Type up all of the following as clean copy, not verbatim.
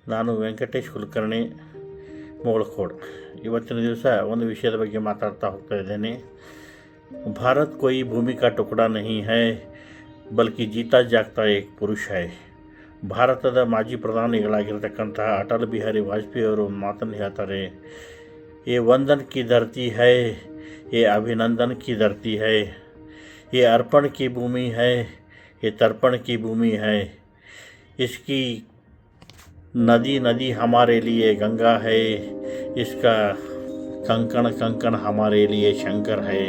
ನಾನು ವೆಂಕಟೇಶ್ ಕುಲಕರ್ಣಿ ಮುಗಳಖೋಡ್. ಇವತ್ತಿನ ದಿವಸ ಒಂದು ವಿಷಯದ ಬಗ್ಗೆ ಮಾತಾಡ್ತಾ ಹೋಗ್ತಾ ಇದ್ದೇನೆ. ಭಾರತ್ ಕೋಯಿ ಭೂಮಿ ಕಾ ಟುಕಡಾ ನಹೀ ಹೈ ಬಲ್ಕಿ ಜೀತಾ ಜಾಗ್ತಾ ಏಕ್ ಪುರುಷ ಹೈ. ಭಾರತದ ಮಾಜಿ ಪ್ರಧಾನಿಗಳಾಗಿರ್ತಕ್ಕಂತಹ ಅಟಲ್ ಬಿಹಾರಿ ವಾಜಪೇಯಿ ಅವರು ಒಂದು ಮಾತನ್ನು ಹೇಳ್ತಾರೆ. ये वंदन की धरती है, ये अभिनंदन की धरती है, ये अर्पण की भूमि है, ये तर्पण की भूमि है. इसकी नदी नदी हमारे लिए गंगा है, इसका कंकण कंकण हमारे लिए शंकर है.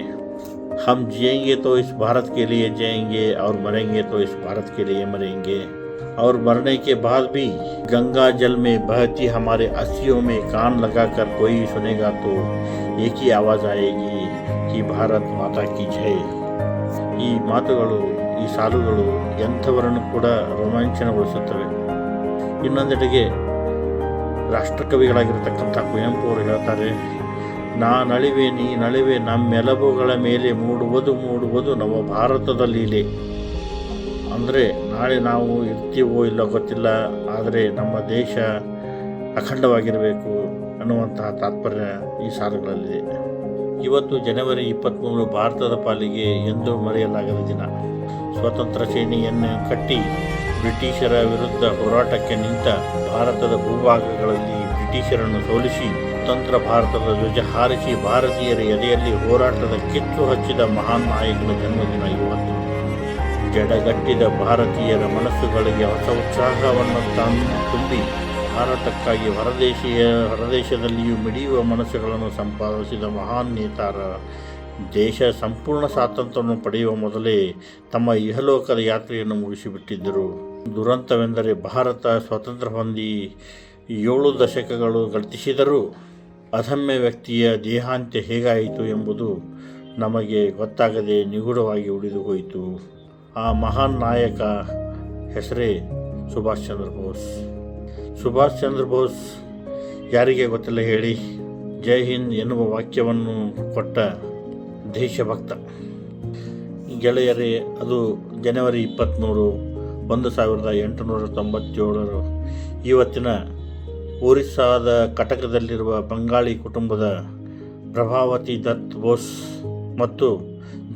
हम जिएंगे तो इस भारत के लिए जिएंगे और मरेंगे तो इस भारत के लिए मरेंगे. और मरने के बाद भी गंगा जल में बहती हमारे अस्थियों में कान लगाकर कोई सुनेगा तो एक ही आवाज़ आएगी कि ಭಾರತ್ ಮಾತಾ ಕಿ ಜೈ. ಈ ಮಾತುಗಳು, ಈ ಸಾಲುಗಳು ಎಂಥವರನ್ನು ಕೂಡ ರೋಮಾಂಚನಗೊಳಿಸುತ್ತವೆ. ಇನ್ನೊಂದೆಡೆಗೆ ರಾಷ್ಟ್ರಕವಿಗಳಾಗಿರ್ತಕ್ಕಂಥ ಕುವೆಂಪು ಅವರು ಹೇಳ್ತಾರೆ, ನಾ ನಳಿವೆ ನೀ ನಳಿವೆ ನಮ್ಮೆಲಬುಗಳ ಮೇಲೆ ಮೂಡುವುದು ನವ ಭಾರತದ ಲೀಲೆ. ಅಂದರೆ ನಾಳೆ ನಾವು ಇರ್ತೀವೋ ಇಲ್ಲೋ ಗೊತ್ತಿಲ್ಲ, ಆದರೆ ನಮ್ಮ ದೇಶ ಅಖಂಡವಾಗಿರಬೇಕು ಅನ್ನುವಂತಹ ತಾತ್ಪರ್ಯ ಈ ಸಾಲುಗಳಲ್ಲಿದೆ. ಇವತ್ತು ಜನವರಿ 23 ಭಾರತದ ಪಾಲಿಗೆ ಎಂದೂ ಮರೆಯಲಾಗದ ದಿನ. ಸ್ವತಂತ್ರ ಸೇನೆಯನ್ನು ಕಟ್ಟಿ ಬ್ರಿಟಿಷರ ವಿರುದ್ಧ ಹೋರಾಟಕ್ಕೆ ನಿಂತ ಭಾರತದ ಭೂಭಾಗಗಳಲ್ಲಿ ಬ್ರಿಟಿಷರನ್ನು ಸೋಲಿಸಿ ಸ್ವತಂತ್ರ ಭಾರತದ ಧ್ವಜ ಹಾರಿಸಿ ಭಾರತೀಯರ ಎದೆಯಲ್ಲಿ ಹೋರಾಟದ ಕಿಚ್ಚು ಹಚ್ಚಿದ ಮಹಾನ್ ನಾಯಕನ ಜನ್ಮದಿನ ಇವತ್ತು. ಜಡಗಟ್ಟಿದ ಭಾರತೀಯರ ಮನಸ್ಸುಗಳಿಗೆ ಹೊಸ ಉತ್ಸಾಹವನ್ನು ತುಂಬಿ ಭಾರತಕ್ಕಾಗಿ ಹೊರದೇಶದಲ್ಲಿಯೂ ಮಿಡಿಯುವ ಮನಸ್ಸುಗಳನ್ನು ಸಂಪಾದಿಸಿದ ಮಹಾನ್ ನೇತಾರ ದೇಶ ಸಂಪೂರ್ಣ ಸ್ವಾತಂತ್ರ್ಯವನ್ನು ಪಡೆಯುವ ಮೊದಲೇ ತಮ್ಮ ಇಹಲೋಕದ ಯಾತ್ರೆಯನ್ನು ಮುಗಿಸಿಬಿಟ್ಟಿದ್ದರು. ದುರಂತವೆಂದರೆ ಭಾರತ ಸ್ವಾತಂತ್ರ್ಯ ಹೊಂದಿ 7 ದಶಕಗಳು ಗತಿಸಿದರೂ ಅದಮ್ಯ ವ್ಯಕ್ತಿಯ ದೇಹಾಂತ್ಯ ಹೇಗಾಯಿತು ಎಂಬುದು ನಮಗೆ ಗೊತ್ತಾಗದೆ ನಿಗೂಢವಾಗಿ ಉಳಿದು ಹೋಯಿತು. ಆ ಮಹಾನ್ ನಾಯಕ ಹೆಸರೇ ಸುಭಾಷ್ ಚಂದ್ರ ಬೋಸ್. ಸುಭಾಷ್ ಚಂದ್ರ ಬೋಸ್ ಯಾರಿಗೆ ಗೊತ್ತಿಲ್ಲ ಹೇಳಿ. ಜೈ ಹಿಂದ್ ಎನ್ನುವ ವಾಕ್ಯವನ್ನು ಕೊಟ್ಟ ದೇಶಭಕ್ತ. ಗೆಳೆಯರೇ, ಅದು ಜನವರಿ 23, 1897. ಇವತ್ತಿನ ಒರಿಸ್ಸಾದ ಕಟಕದಲ್ಲಿರುವ ಬಂಗಾಳಿ ಕುಟುಂಬದ ಪ್ರಭಾವತಿ ದತ್ ಬೋಸ್ ಮತ್ತು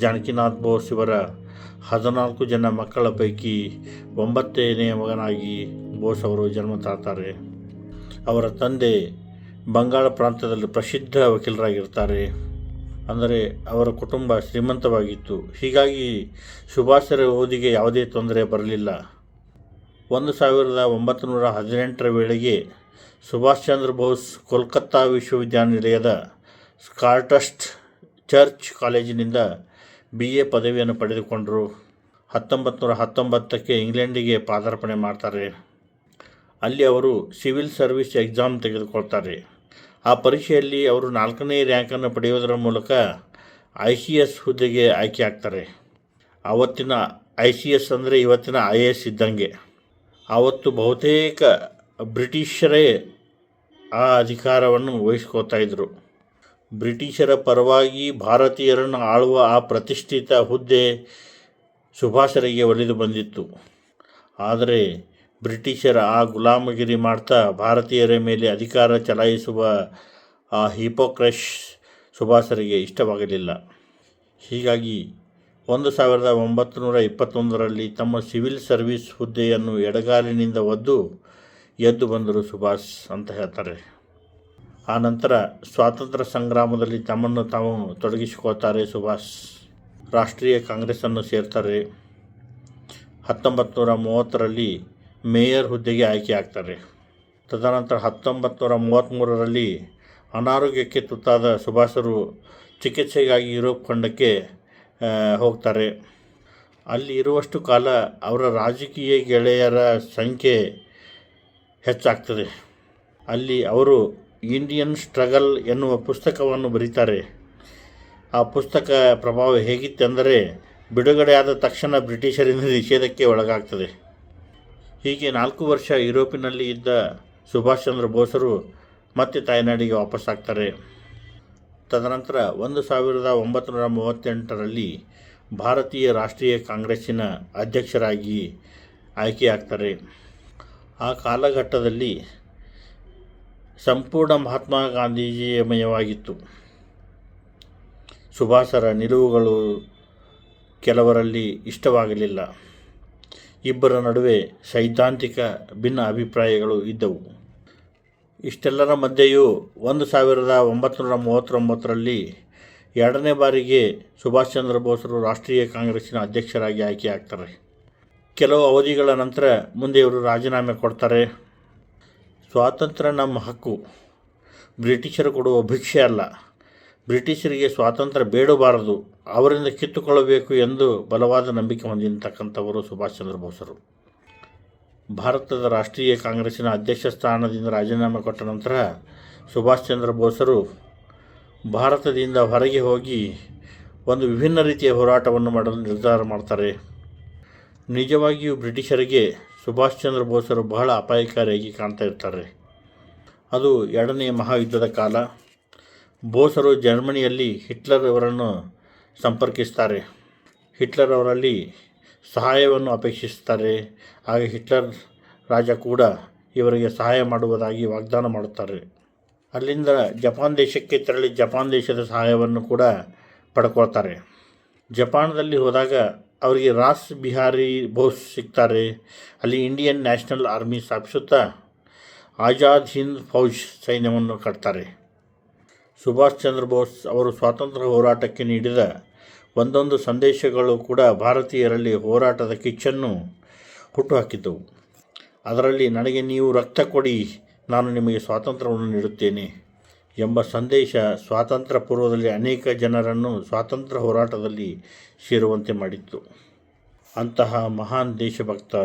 ಜಾನಕಿನಾಥ್ ಬೋಸ್ ಇವರ 14 ಜನ ಮಕ್ಕಳ ಪೈಕಿ 9ನೇ ಮಗನಾಗಿ ಬೋಸ್ ಅವರು ಜನ್ಮ ತಾಳ್ತಾರೆ. ಅವರ ತಂದೆ ಬಂಗಾಳ ಪ್ರಾಂತ್ಯದಲ್ಲಿ ಪ್ರಸಿದ್ಧ ವಕೀಲರಾಗಿರ್ತಾರೆ. ಅಂದರೆ ಅವರ ಕುಟುಂಬ ಶ್ರೀಮಂತವಾಗಿತ್ತು. ಹೀಗಾಗಿ ಸುಭಾಷರ ಓದಿಗೆ ಯಾವುದೇ ತೊಂದರೆ ಬರಲಿಲ್ಲ. 1918 ವೇಳೆಗೆ ಸುಭಾಷ್ ಚಂದ್ರ ಬೋಸ್ ಕೋಲ್ಕತ್ತಾ ವಿಶ್ವವಿದ್ಯಾನಿಲಯದ ಸ್ಕಾಟಿಷ್ ಚರ್ಚ್ ಕಾಲೇಜಿನಿಂದ BA ಪದವಿಯನ್ನು ಪಡೆದುಕೊಂಡರು. 1919 ಇಂಗ್ಲೆಂಡಿಗೆ ಪಾದಾರ್ಪಣೆ ಮಾಡ್ತಾರೆ. ಅಲ್ಲಿ ಅವರು ಸಿವಿಲ್ ಸರ್ವಿಸ್ ಎಕ್ಸಾಮ್ ತೆಗೆದುಕೊಳ್ತಾರೆ. ಆ ಪರೀಕ್ಷೆಯಲ್ಲಿ ಅವರು 4ನೇ ರ್ಯಾಂಕನ್ನು ಪಡೆಯುವುದರ ಮೂಲಕ ICS ಹುದ್ದೆಗೆ ಆಯ್ಕೆ ಆಗ್ತಾರೆ. ಆವತ್ತಿನ ICS ಅಂದರೆ ಇವತ್ತಿನ IAS ಇದ್ದಂಗೆ. ಆವತ್ತು ಬಹುತೇಕ ಬ್ರಿಟಿಷರೇ ಆ ಅಧಿಕಾರವನ್ನು ವಹಿಸ್ಕೋತಾ ಇದ್ದರು. ಬ್ರಿಟಿಷರ ಪರವಾಗಿ ಭಾರತೀಯರನ್ನು ಆಳುವ ಆ ಪ್ರತಿಷ್ಠಿತ ಹುದ್ದೆ ಸುಭಾಷರಿಗೆ ಒಲಿದು ಬಂದಿತ್ತು. ಆದರೆ ಬ್ರಿಟಿಷರ ಆ ಗುಲಾಮಗಿರಿ ಮಾಡ್ತಾ ಭಾರತೀಯರ ಮೇಲೆ ಅಧಿಕಾರ ಚಲಾಯಿಸುವ ಆ ಹಿಪೋಕ್ರಸ್ ಸುಭಾಷರಿಗೆ ಇಷ್ಟವಾಗಲಿಲ್ಲ. ಹೀಗಾಗಿ 1921 ತಮ್ಮ ಸಿವಿಲ್ ಸರ್ವಿಸ್ ಹುದ್ದೆಯನ್ನು ಎಡಗಾಲಿನಿಂದ ಎದ್ದು ಬಂದರು ಸುಭಾಷ್ ಅಂತ ಹೇಳ್ತಾರೆ. ಆ ನಂತರ ಸ್ವಾತಂತ್ರ್ಯ ಸಂಗ್ರಾಮದಲ್ಲಿ ತಮ್ಮನ್ನು ತಾವು ತೊಡಗಿಸಿಕೊಳ್ತಾರೆ ಸುಭಾಷ್. ರಾಷ್ಟ್ರೀಯ ಕಾಂಗ್ರೆಸ್ಸನ್ನು ಸೇರ್ತಾರೆ. 1930 ಮೇಯರ್ ಹುದ್ದೆಗೆ ಆಯ್ಕೆ ಆಗ್ತಾರೆ. ತದನಂತರ 1933 ಅನಾರೋಗ್ಯಕ್ಕೆ ತುತ್ತಾದ ಸುಭಾಷರು ಚಿಕಿತ್ಸೆಗಾಗಿ ಯುರೋಪ್ ಖಂಡಕ್ಕೆ ಹೋಗ್ತಾರೆ. ಅಲ್ಲಿ ಇರುವಷ್ಟು ಕಾಲ ಅವರ ರಾಜಕೀಯ ಗೆಳೆಯರ ಸಂಖ್ಯೆ ಹೆಚ್ಚಾಗ್ತದೆ. ಅಲ್ಲಿ ಅವರು ಇಂಡಿಯನ್ ಸ್ಟ್ರಗಲ್ ಎನ್ನುವ ಪುಸ್ತಕವನ್ನು ಬರೀತಾರೆ. ಆ ಪುಸ್ತಕ ಪ್ರಭಾವ ಹೇಗಿತ್ತೆಂದರೆ ಬಿಡುಗಡೆಯಾದ ತಕ್ಷಣ ಬ್ರಿಟಿಷರಿಂದ ನಿಷೇಧಕ್ಕೆ ಒಳಗಾಗ್ತದೆ. ಹೀಗೆ 4 ವರ್ಷ ಯುರೋಪಿನಲ್ಲಿ ಇದ್ದ ಸುಭಾಷ್ ಚಂದ್ರ ಬೋಸರು ಮತ್ತೆ ತಾಯ್ನಾಡಿಗೆ ವಾಪಸ್ಸಾಗ್ತಾರೆ. ತದನಂತರ 1938 ಭಾರತೀಯ ರಾಷ್ಟ್ರೀಯ ಕಾಂಗ್ರೆಸ್ಸಿನ ಅಧ್ಯಕ್ಷರಾಗಿ ಆಯ್ಕೆಯಾಗ್ತಾರೆ. ಆ ಕಾಲಘಟ್ಟದಲ್ಲಿ ಸಂಪೂರ್ಣ ಮಹಾತ್ಮ ಗಾಂಧೀಜಿಮಯವಾಗಿತ್ತು. ಸುಭಾಷರ ನಿಲುವುಗಳು ಕೆಲವರಲ್ಲಿ ಇಷ್ಟವಾಗಲಿಲ್ಲ. ಇಬ್ಬರ ನಡುವೆ ಸೈದ್ಧಾಂತಿಕ ಭಿನ್ನ ಅಭಿಪ್ರಾಯಗಳು ಇದ್ದವು. ಇಷ್ಟೆಲ್ಲರ ಮಧ್ಯೆಯೂ 1939ರಲ್ಲಿ ಎರಡನೇ ಬಾರಿಗೆ ಸುಭಾಷ್ ಚಂದ್ರ ಬೋಸರು ರಾಷ್ಟ್ರೀಯ ಕಾಂಗ್ರೆಸ್ಸಿನ ಅಧ್ಯಕ್ಷರಾಗಿ ಆಯ್ಕೆಯಾಗ್ತಾರೆ. ಕೆಲವು ಅವಧಿಗಳ ನಂತರ ಮುಂದೆ ಇವರು ರಾಜೀನಾಮೆ ಕೊಡ್ತಾರೆ. ಸ್ವಾತಂತ್ರ್ಯ ನಮ್ಮ ಹಕ್ಕು, ಬ್ರಿಟಿಷರು ಕೊಡುವ ಭಿಕ್ಷೆ ಅಲ್ಲ, ಬ್ರಿಟಿಷರಿಗೆ ಸ್ವಾತಂತ್ರ್ಯ ಬೇಡಬಾರದು, ಅವರಿಂದ ಕಿತ್ತುಕೊಳ್ಳಬೇಕು ಎಂದು ಬಲವಾದ ನಂಬಿಕೆ ಹೊಂದಿರತಕ್ಕಂಥವರು ಸುಭಾಷ್ ಚಂದ್ರ ಬೋಸರು. ಭಾರತದ ರಾಷ್ಟ್ರೀಯ ಕಾಂಗ್ರೆಸ್ಸಿನ ಅಧ್ಯಕ್ಷ ಸ್ಥಾನದಿಂದ ರಾಜೀನಾಮೆ ಕೊಟ್ಟ ನಂತರ ಸುಭಾಷ್ ಚಂದ್ರ ಬೋಸರು ಭಾರತದಿಂದ ಹೊರಗೆ ಹೋಗಿ ಒಂದು ವಿಭಿನ್ನ ರೀತಿಯ ಹೋರಾಟವನ್ನು ಮಾಡಲು ನಿರ್ಧಾರ ಮಾಡ್ತಾರೆ. ನಿಜವಾಗಿಯೂ ಬ್ರಿಟಿಷರಿಗೆ ಸುಭಾಷ್ ಚಂದ್ರ ಬೋಸರು ಬಹಳ ಅಪಾಯಕಾರಿಯಾಗಿ ಕಾಣ್ತಾ ಇರ್ತಾರೆ. ಅದು ಎರಡನೆಯ ಮಹಾಯುದ್ಧದ ಕಾಲ. ಬೋಸರು ಜರ್ಮನಿಯಲ್ಲಿ ಹಿಟ್ಲರ್ ಅವರನ್ನು ಸಂಪರ್ಕಿಸ್ತಾರೆ. ಹಿಟ್ಲರ್ ಅವರಲ್ಲಿ ಸಹಾಯವನ್ನು ಅಪೇಕ್ಷಿಸುತ್ತಾರೆ. ಆಗ ಹಿಟ್ಲರ್ ರಾಜ ಕೂಡ ಇವರಿಗೆ ಸಹಾಯ ಮಾಡುವುದಾಗಿ ವಾಗ್ದಾನ ಮಾಡುತ್ತಾರೆ. ಅಲ್ಲಿಂದ ಜಪಾನ್ ದೇಶಕ್ಕೆ ತೆರಳಿ ಜಪಾನ್ ದೇಶದ ಸಹಾಯವನ್ನು ಕೂಡ ಪಡ್ಕೊಳ್ತಾರೆ. ಜಪಾನದಲ್ಲಿ ಹೋದಾಗ ಅವರಿಗೆ ರಾಸ್ ಬಿಹಾರಿ ಬೋಸ್ ಸಿಗ್ತಾರೆ. ಅಲ್ಲಿ ಇಂಡಿಯನ್ ನ್ಯಾಷನಲ್ ಆರ್ಮಿ ಸ್ಥಾಪಿಸುತ್ತಾ ಆಜಾದ್ ಹಿಂದ್ ಫೌಜ್ ಸೈನ್ಯವನ್ನು ಕಟ್ತಾರೆ. ಸುಭಾಷ್ ಚಂದ್ರ ಬೋಸ್ ಅವರು ಸ್ವಾತಂತ್ರ್ಯ ಹೋರಾಟಕ್ಕೆ ನೀಡಿದ ಒಂದೊಂದು ಸಂದೇಶಗಳು ಕೂಡ ಭಾರತೀಯರಲ್ಲಿ ಹೋರಾಟದ ಕಿಚ್ಚನ್ನು ಹುಟ್ಟುಹಾಕಿದ್ದವು. ಅದರಲ್ಲಿ ನನಗೆ ನೀವು ರಕ್ತ ಕೊಡಿ, ನಾನು ನಿಮಗೆ ಸ್ವಾತಂತ್ರ್ಯವನ್ನು ನೀಡುತ್ತೇನೆ ಎಂಬ ಸಂದೇಶ ಸ್ವಾತಂತ್ರ್ಯ ಪೂರ್ವದಲ್ಲಿ ಅನೇಕ ಜನರನ್ನು ಸ್ವಾತಂತ್ರ್ಯ ಹೋರಾಟದಲ್ಲಿ ಸೇರುವಂತೆ ಮಾಡಿತ್ತು. ಅಂತಹ ಮಹಾನ್ ದೇಶಭಕ್ತ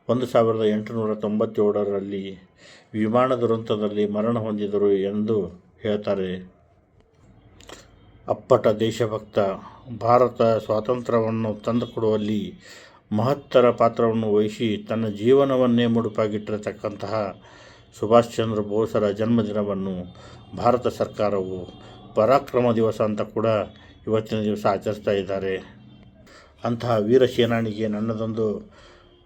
1897ರಲ್ಲಿ ವಿಮಾನ ದುರಂತದಲ್ಲಿ ಮರಣ ಹೊಂದಿದರು ಎಂದು ಹೇಳ್ತಾರೆ. ಅಪ್ಪಟ ದೇಶಭಕ್ತ, ಭಾರತ ಸ್ವಾತಂತ್ರ್ಯವನ್ನು ತಂದುಕೊಡುವಲ್ಲಿ ಮಹತ್ತರ ಪಾತ್ರವನ್ನು ವಹಿಸಿ ತನ್ನ ಜೀವನವನ್ನೇ ಮುಡುಪಾಗಿಟ್ಟಿರತಕ್ಕಂತಹ ಸುಭಾಷ್ ಚಂದ್ರ ಬೋಸರ ಜನ್ಮದಿನವನ್ನು ಭಾರತ ಸರ್ಕಾರವು ಪರಾಕ್ರಮ ದಿವಸ ಅಂತ ಕೂಡ ಇವತ್ತಿನ ದಿವಸ ಆಚರಿಸ್ತಾ ಇದ್ದಾರೆ. ಅಂತಹ ವೀರ ಸೇನಾನಿಗೆ ನನ್ನದೊಂದು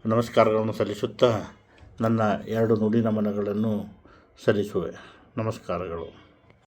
ನಮಸ್ಕಾರಗಳನ್ನು ಸಲ್ಲಿಸುತ್ತಾ ನನ್ನ 2 ನುಡಿ ನಮನಗಳನ್ನು ಸಲ್ಲಿಸುವೆ. ನಮಸ್ಕಾರಗಳು.